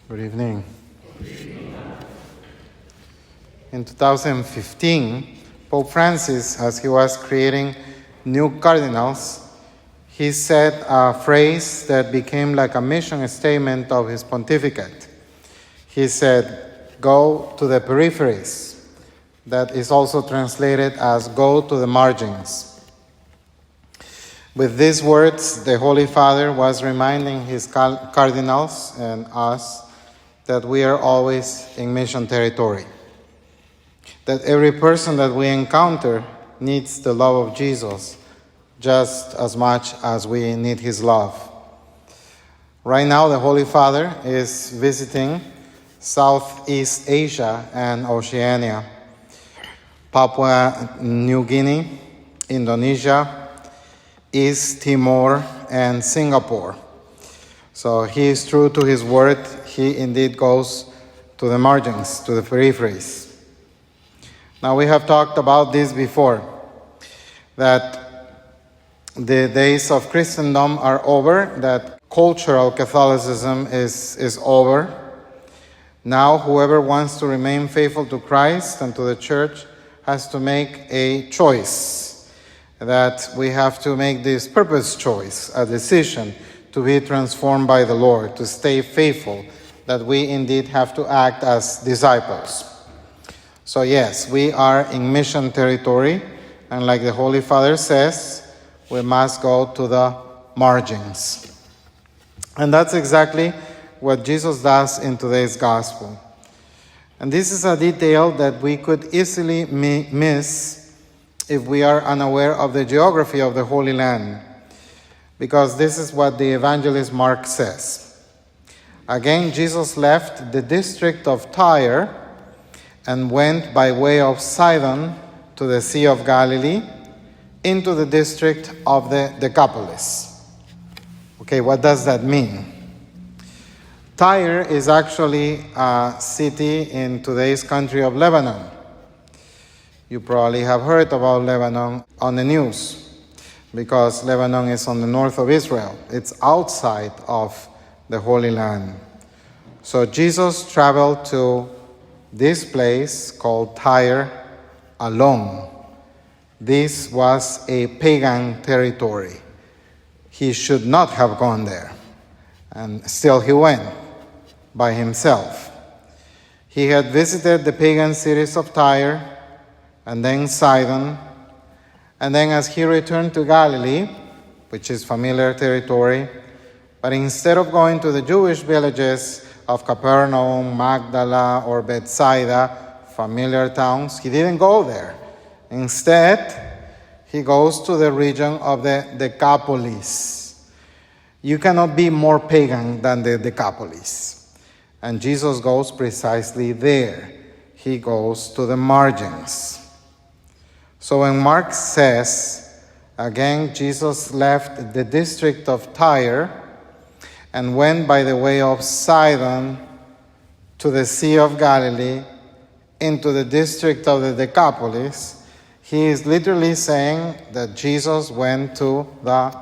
Good evening. In 2015, Pope Francis, as he was creating new cardinals, he said a phrase that became like a mission statement of his pontificate. He said, "Go to the peripheries." That is also translated as "go to the margins." With these words, the Holy Father was reminding his cardinals and us that we are always in mission territory. That every person that we encounter needs the love of Jesus just as much as we need his love. Right now, the Holy Father is visiting Southeast Asia and Oceania, Papua New Guinea, Indonesia, East Timor, and Singapore. So he is true to his word. He indeed goes to the margins, to the peripheries. Now, we have talked about this before, that the days of Christendom are over, that cultural Catholicism is over. Now, whoever wants to remain faithful to Christ and to the Church has to make a choice, that we have to make this purpose choice, a decision to be transformed by the Lord, to stay faithful, that we indeed have to act as disciples. So yes, we are in mission territory, and like the Holy Father says, we must go to the margins. And that's exactly what Jesus does in today's gospel. And this is a detail that we could easily miss if we are unaware of the geography of the Holy Land, because this is what the evangelist Mark says. Again, Jesus left the district of Tyre and went by way of Sidon to the Sea of Galilee, into the district of the Decapolis. Okay, what does that mean? Tyre is actually a city in today's country of Lebanon. You probably have heard about Lebanon on the news, because Lebanon is on the north of Israel. It's outside of the Holy Land. So Jesus traveled to this place called Tyre alone. This was a pagan territory. He should not have gone there. And still he went by himself. He had visited the pagan cities of Tyre and then Sidon. And then as he returned to Galilee, which is familiar territory, but instead of going to the Jewish villages of Capernaum, Magdala, or Bethsaida, familiar towns, he didn't go there. Instead, he goes to the region of the Decapolis. You cannot be more pagan than the Decapolis. And Jesus goes precisely there. He goes to the margins. So when Mark says, again, Jesus left the district of Tyre and went by the way of Sidon to the Sea of Galilee, into the district of the Decapolis, he is literally saying that Jesus went to the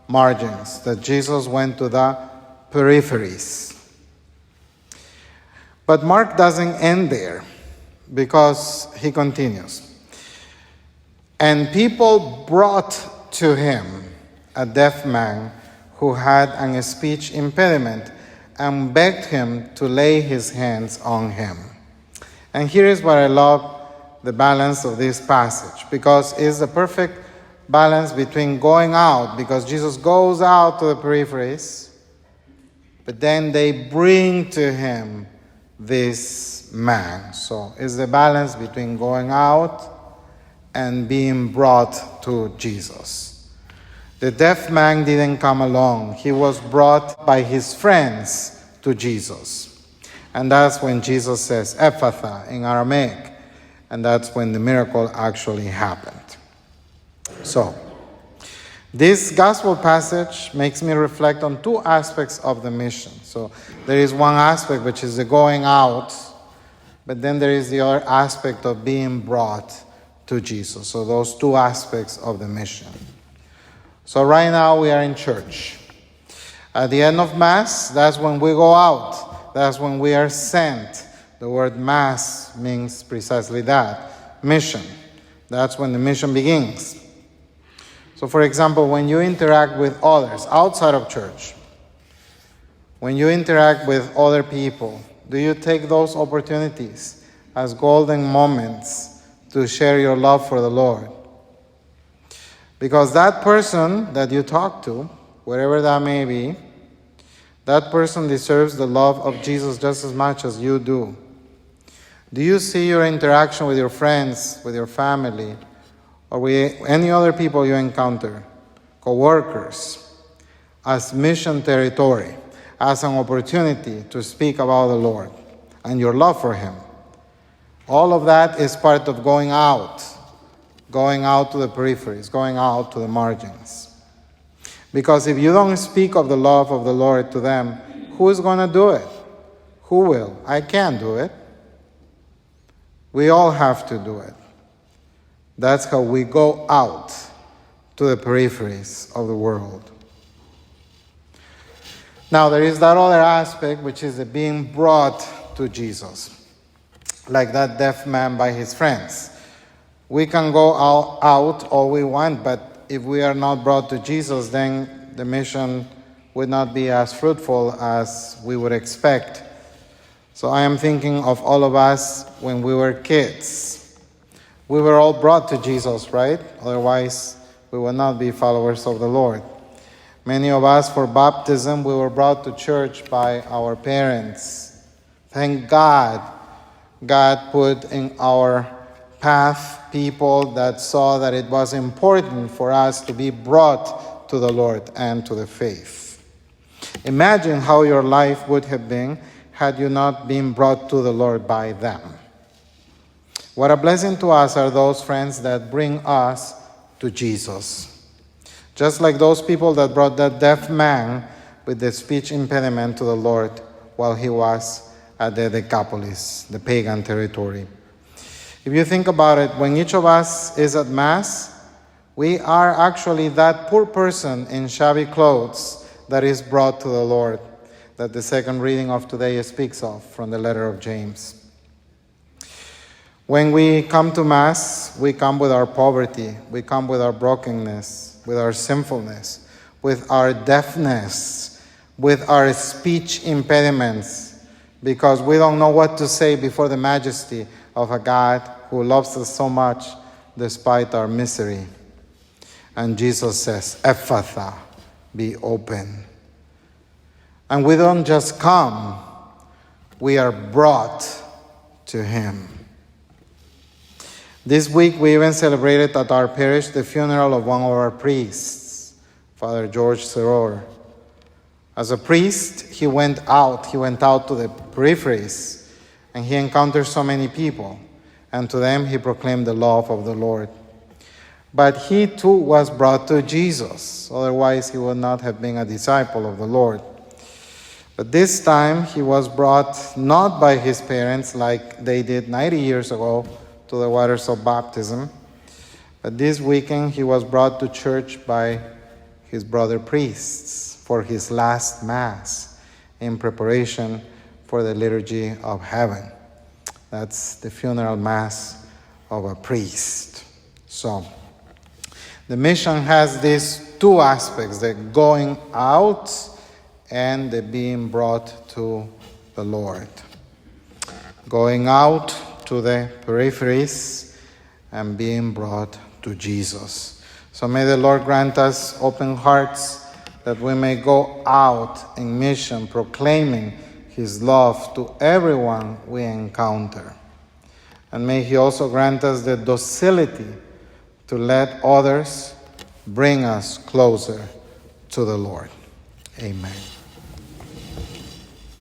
margins, that Jesus went to the peripheries. But Mark doesn't end there, because he continues. And people brought to him a deaf man who had a speech impediment, and begged him to lay his hands on him. And here is what I love, the balance of this passage, because it's the perfect balance between going out, because Jesus goes out to the peripheries, but then they bring to him this man. So it's the balance between going out and being brought to Jesus. The deaf man didn't come along. He was brought by his friends to Jesus. And that's when Jesus says Ephatha in Aramaic. And that's when the miracle actually happened. So, this gospel passage makes me reflect on two aspects of the mission. So, there is one aspect which is the going out, but then there is the other aspect of being brought to Jesus. So those two aspects of the mission. So right now we are in church. At the end of Mass, that's when we go out. that's when we are sent. The word mass means precisely that, mission. That's when the mission begins. So for example, when you interact with others outside of church, when you interact with other people, do you take those opportunities as golden moments to share your love for the Lord? Because that person that you talk to, wherever that may be, that person deserves the love of Jesus just as much as you do. Do you see your interaction with your friends, with your family, or with any other people you encounter, co-workers, as mission territory, as an opportunity to speak about the Lord and your love for Him? All of that is part of going out to the peripheries, going out to the margins. Because if you don't speak of the love of the Lord to them, who is going to do it? Who will? I can't do it. We all have to do it. That's how we go out to the peripheries of the world. Now, there is that other aspect, which is the being brought to Jesus, like that deaf man by his friends. We can go out all we want, but if we are not brought to Jesus, then the mission would not be as fruitful as we would expect. So I am thinking of all of us when we were kids. We were all brought to Jesus, right? Otherwise, we would not be followers of the Lord. Many of us, for baptism, we were brought to church by our parents. Thank God, God put in our path people that saw that it was important for us to be brought to the Lord and to the faith. Imagine how your life would have been had you not been brought to the Lord by them. What a blessing to us are those friends that bring us to Jesus. Just like those people that brought that deaf man with the speech impediment to the Lord while he was at the Decapolis, the pagan territory. If you think about it, when each of us is at Mass, we are actually that poor person in shabby clothes that is brought to the Lord, that the second reading of today speaks of from the letter of James. When we come to Mass, we come with our poverty, we come with our brokenness, with our sinfulness, with our deafness, with our speech impediments, because we don't know what to say before the majesty of a God who loves us so much despite our misery. And Jesus says, Ephphatha, be open. And we don't just come, we are brought to Him. This week we even celebrated at our parish the funeral of one of our priests, Father George Seror. As a priest, he went out to the peripheries, and he encountered so many people, and to them he proclaimed the love of the Lord. But he too was brought to Jesus, otherwise he would not have been a disciple of the Lord. But this time he was brought not by his parents like they did 90 years ago to the waters of baptism, but this weekend he was brought to church by his brother priests for his last Mass in preparation for the liturgy of heaven. That's the funeral Mass of a priest. So, the mission has these two aspects, the going out and the being brought to the Lord. Going out to the peripheries and being brought to Jesus. So may the Lord grant us open hearts that we may go out in mission, proclaiming His love to everyone we encounter. And may He also grant us the docility to let others bring us closer to the Lord. Amen.